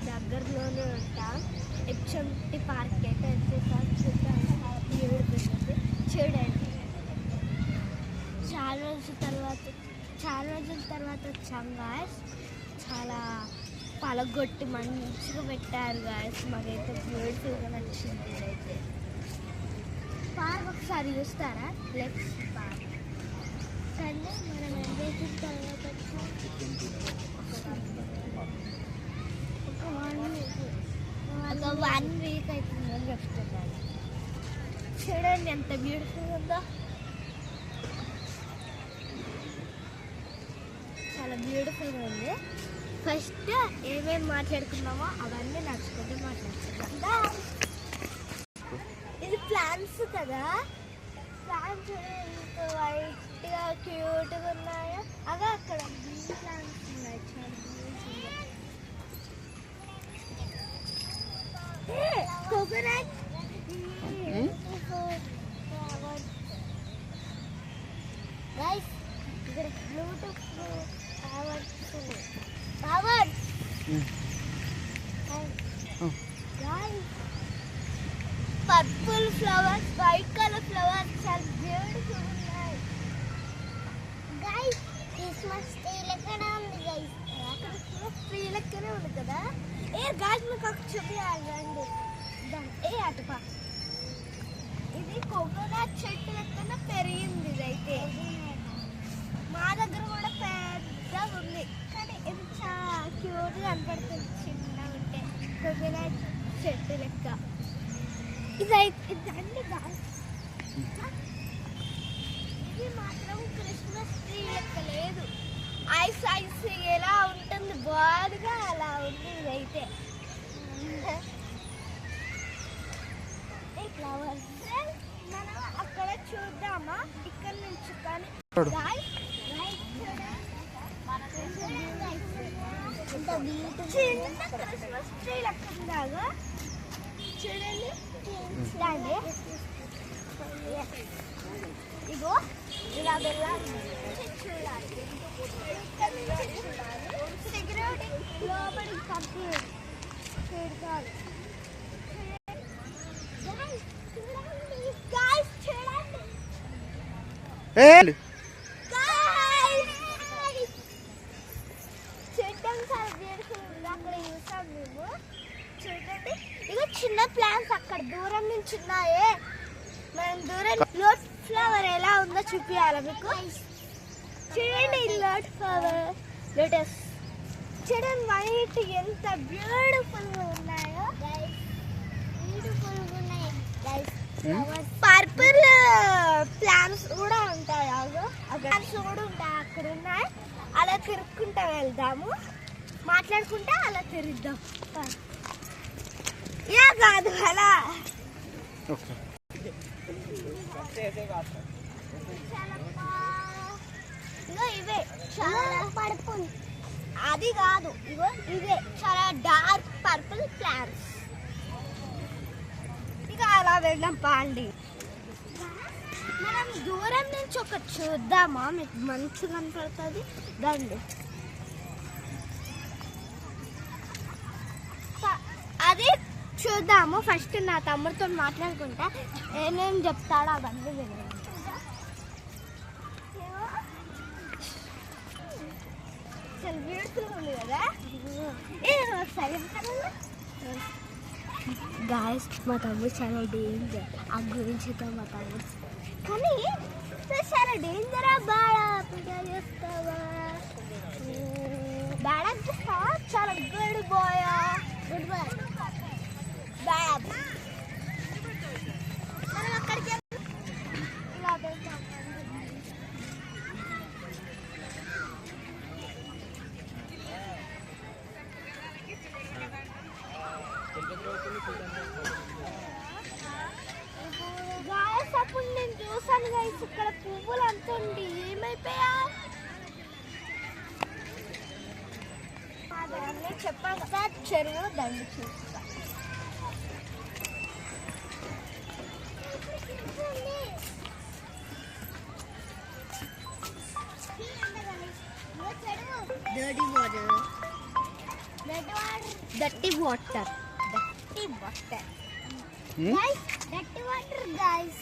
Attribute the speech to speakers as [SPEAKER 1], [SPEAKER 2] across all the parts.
[SPEAKER 1] దగ్గరలోనే ఉంటాం. ఎప్చంటి పార్క్ అయితే వచ్చేసాం. చూద్దాం చూడండి. చాలా రోజుల తర్వాత వచ్చాం గాయస్. చాలా పలగొట్టి మంచిగా పెట్టారు గాయస్. మాకైతే బ్యూటిఫుల్గా నచ్చింది. ఇదైతే పార్క్ ఒకసారి చూస్తారా? లెక్స్ పార్క్ కానీ మనం ఎంజాయ్ తర్వాత ఒక 1 వీక్ అవుతుందని చెప్తున్నాను. చూడండి ఎంత బ్యూటిఫుల్ ఉందో. చాలా బ్యూటిఫుల్గా ఉంది. ఫస్ట్ ఏమేమి మాట్లాడుకున్నామో అవన్నీ నచ్చుకుంటే మాట్లాడుకుందాం. ఇది ప్లాంట్స్ కదా. ప్లాంట్స్ ఎంత వైట్గా క్యూట్గా ఉన్నాయో. అవి అక్కడ గ్రీన్ ప్లాంట్స్ ఉన్నాయి. చాలా కోకోనట్ గైస్ ఇక్కడ Bluetooth purple flowers, white colour flowers చాలా బ్యూటిఫుల్ ఉన్నాయి. గైస్ క్రిస్మస్ ట్రీ లెక్కనే ఉంది. గైస్ క్రిస్మస్ ట్రీ లెక్కనే ఉంది కదా. గైస్ మీకు ఒక చూపించాలి రండి. అటుపా ఇది కోకోనట్ చెట్టు లెక్కన పెరిగింది. ఇదైతే మా దగ్గర కూడా పెద్దగా ఉంది కానీ ఇది చాలా క్యూట్గా కనపడుతుంది. చిన్నగా ఉంటే కోకోనట్ చెట్టు లెక్క. ఇదండి ఇది మాత్రం క్రిస్మస్ ట్రీ లెక్క లేదు. ఐస్ ఎలా ఉంటుంది బాగా అలా ఉంది. ఇదైతే ఫ్లవర్స్ మనం అక్కడ చూద్దామా ఇక్కడ నుంచి. కానీ చిన్న క్రిస్మస్ ట్రీ లెక్క ఉందాగా చూడండి. ఇగో ఇలా వెళ్ళాలి. సెక్యూరిటీ లోపలికి కంప్లీట్ చూడాలి. చూడండి ఇక చిన్న ప్లాంట్స్ అక్కడ దూరం నుంచి ఉన్నాయే. మనం దూరం లోటస్ ఫ్లవర్ ఎలా ఉందో చూపించాలి మీకు. చూడండి లోటస్ ఫ్లవర్, లోటస్ చూడండి వైట్ ఎంత బ్యూటిఫుల్ గా ఉన్నాయో. పర్పుల్ ప్లాంట్స్ కూడా ఉంటాయి. ప్లాంట్స్ కూడా ఉంటాయి అక్కడ ఉన్నాయి. అలా తిరుక్కుంటా వెళ్దాము. మాట్లాడుకుంటా అలా తిరుగుదాం. ఇలా కాదు అలా. ఇగో ఇవే చాలా పర్పుల్. అది కాదు ఇగో ఇవే చాలా డార్క్ పర్పుల్ ప్లాంట్స్. ఇక అలా వెళ్దాం పాండి. మనం దూరం నుంచి ఒక చూద్దామా? మీకు మంచిగా కనపడుతుంది. దండి అది చూద్దాము. ఫస్ట్ నా తమ్ముడితో మాట్లాడుకుంటా ఏమేమి చెప్తాడో అవన్నీ వినండి. చాలా బ్యూటిఫుల్ ఉంది కదా. గాయస్ మా తమ్ముడు చాలా డేంజర్. ఆ గురించి మా తమ్ముడు కానీ చాలా డేంజరా. చేస్తావా బాగా చేస్తావా? చాలా good boy. Good boy. Bad మనం అక్కడికి ఇలా వెళ్తాం. గాయస్ అప్పుడు నేను చూసాను గాయస్ ఇక్కడ పువ్వులు అంత ఉండి ఏమైపోయా? చెప్పాను కదా చెరువు దండి చూస్తా. Dirty water. Dirty water guys.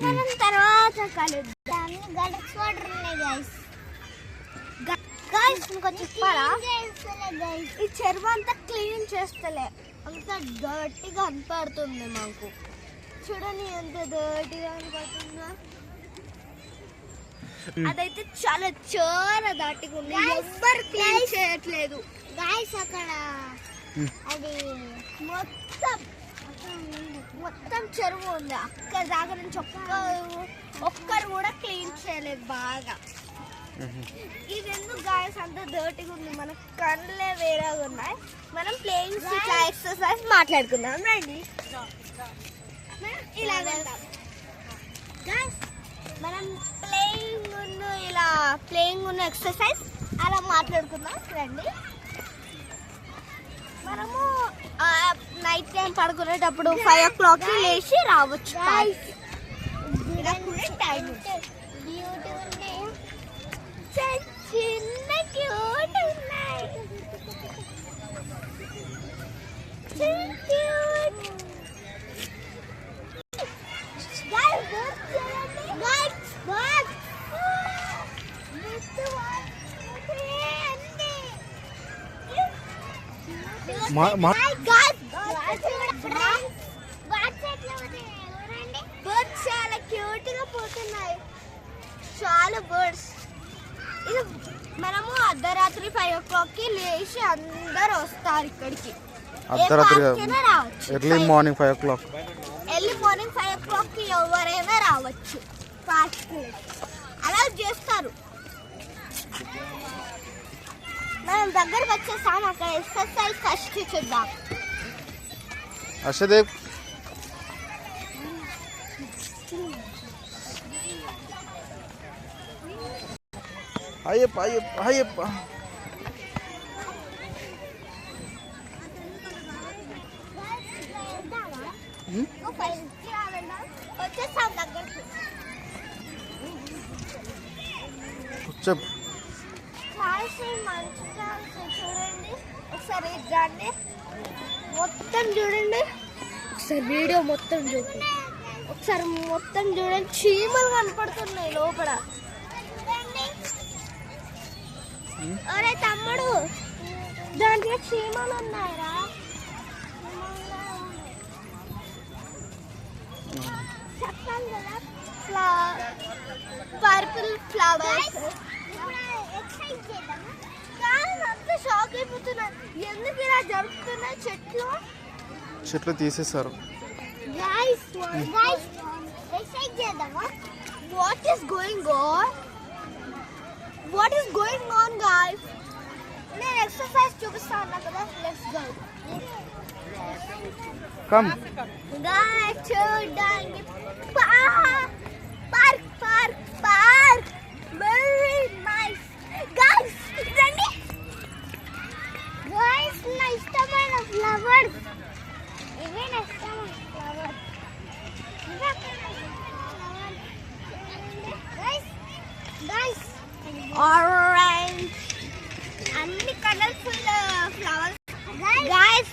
[SPEAKER 1] మనం తర్వాత కలుద్దాం. గడక్స్ వాటర్ ఉన్నాయి గైస్. గైస్ ఇంకో చెప్పాలా, ఈ చెరువు అంతా క్లీన్ చేస్తలే, అంత డర్టీగా కనపడుతుంది మాకు. చూడండి ఎంత డర్టీగా కనపడుతుందా. అదైతే చాలా డర్టీగా ఉంది, ఎవ్వరు క్లీన్ చేయట్లేదు గైస్. అక్కడ అది మొత్తం చెరువు ఉంది, అక్కడ దాకా నుంచి ఒక్కరు కూడా క్లీన్ చేయలేదు బాగా. ఇది ఎందుకు గాయస్ అంత డర్టీగా ఉంది, మన కళ్ళే వేరేగా ఉన్నాయి. మనం ప్లేయింగ్ ఇట్లా ఎక్సర్సైజ్ మాట్లాడుకుందాం రండి. ఇలా వెళ్దాం గాయస్, మనం ప్లేయింగ్ ఉన్న ఎక్సర్సైజ్ అలా మాట్లాడుకుందాం రండి. మనము నైట్ టైం పడుకునేటప్పుడు 5 o'clock లేచి రావచ్చు. చిన్న క్యూట్ ఉన్నాయి. బర్డ్స్ చాలా క్యూట్ గా పోతున్నాయి, చాలా బర్డ్స్. ఇది మనము అర్ధరాత్రి 5 o'clock లేచి అందరు వస్తారు ఇక్కడికి.
[SPEAKER 2] ఎర్లీ మార్నింగ్ 5 o'clock
[SPEAKER 1] ఎవరైనా రావచ్చు. అలా చేస్తారు. మనం దగ్గరకు వచ్చేసాం, అక్కడ ఎక్సర్సైజ్ ఫస్ట్ చూద్దాం.
[SPEAKER 2] అర్షదేవ్ అయ్యప్ప అయ్యప్ప అయ్యప్ప
[SPEAKER 1] వచ్చేసాం దగ్గరకు.
[SPEAKER 2] చెప్పు.
[SPEAKER 1] చూడండి ఒకసారి రండి, మొత్తం చూడండి ఒకసారి, వీడియో మొత్తం చూడండి ఒకసారి, మొత్తం చూడండి. చీమలు కనపడుతున్నాయి లోపల. అరే తమ్ముడు, దాంట్లో చీమలు ఉన్నాయరా. చెప్పాను కదా పర్పుల్ ఫ్లవర్స్. అంత షాక్ అయిపోతున్నా, ఎందుకు ఇలా జరుగుతున్నాయి.
[SPEAKER 2] చెట్లు తీసేస్తారు.
[SPEAKER 1] What is going on guys? నేను ఎక్సర్సైజ్ చూపిస్తాను కదా. Let's go.
[SPEAKER 2] కమ్
[SPEAKER 1] గాయ్స్ చూడండి, పార్క్ వెరీ నైస్. గాయ్స్ రండి. గాయ్స్ నా ఇష్టమైన ఫ్లవర్స్ ఇవే. నా ఇష్టమైన ఫ్లవర్స్ గాయ్స్. ఆరెంజ్, అన్ని colourful flowers guys.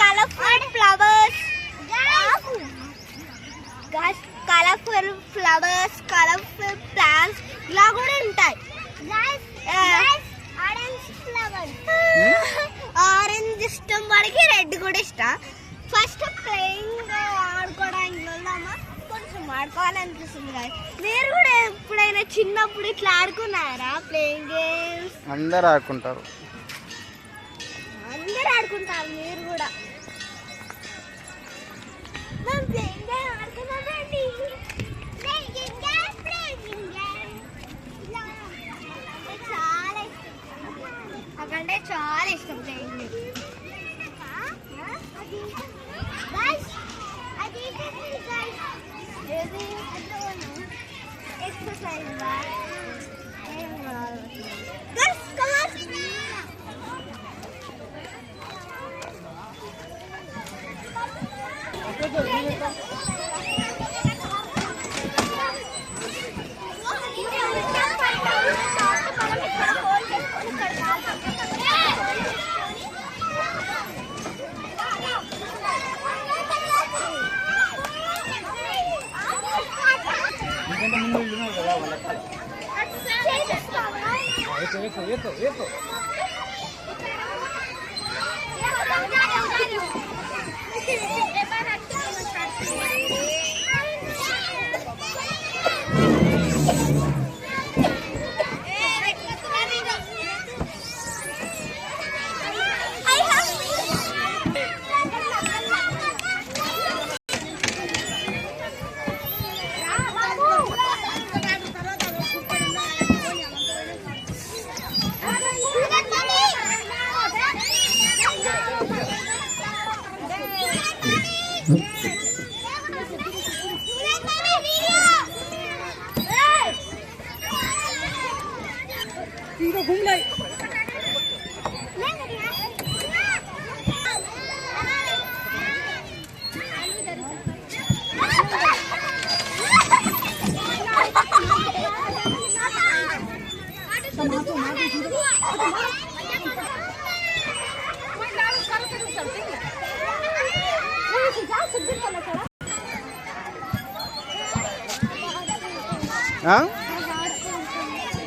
[SPEAKER 1] Colourful flowers guys, colourful flowers, colourful plants ఇలా కూడా ఉంటాయి గాయ్స్. ఆరెంజ్ ఫ్లవర్స్, ఆరెంజ్ ఇష్టం వాడికి, రెడ్ కూడా ఇష్టం. ఫస్ట్ ప్లేయింగ్ ఆడుకోవడానికి వెళ్దామా? కొంచెం ఆడుకోవాలనిపిస్తుంది గాయ్స్. మీరు కూడా ఎప్పుడైనా చిన్నప్పుడు ఇట్లా ఆడుకున్నారా? ప్లేయింగ్ గేమ్స్
[SPEAKER 2] అందరు ఆడుకుంటారు,
[SPEAKER 1] మీరు కూడా. ప్లేయింగ్ గేమ్ ఆడుకున్నామండి. నాకంటే చాలా ఇష్టం ప్లేయింగ్ గేమ్. ఎక్సర్సైజ్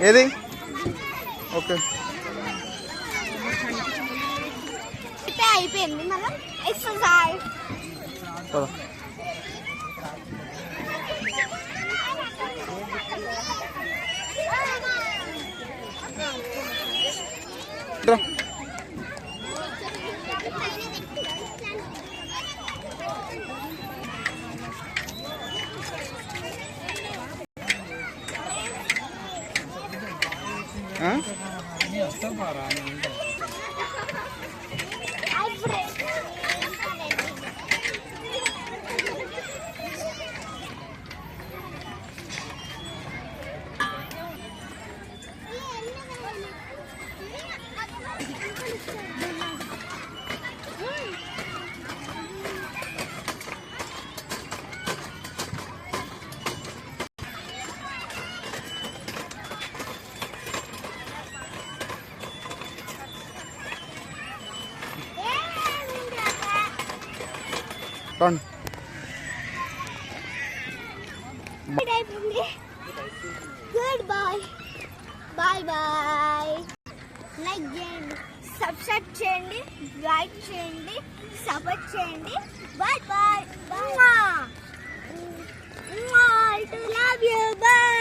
[SPEAKER 2] ఏది ఓకే
[SPEAKER 1] అయిపోయింది మనం exercise good bye bye bye like చేయండి సబ్స్క్రైబ్ చేయండి లైక్ చేయండి సపోర్ట్ చేయండి bye bye bye love you bye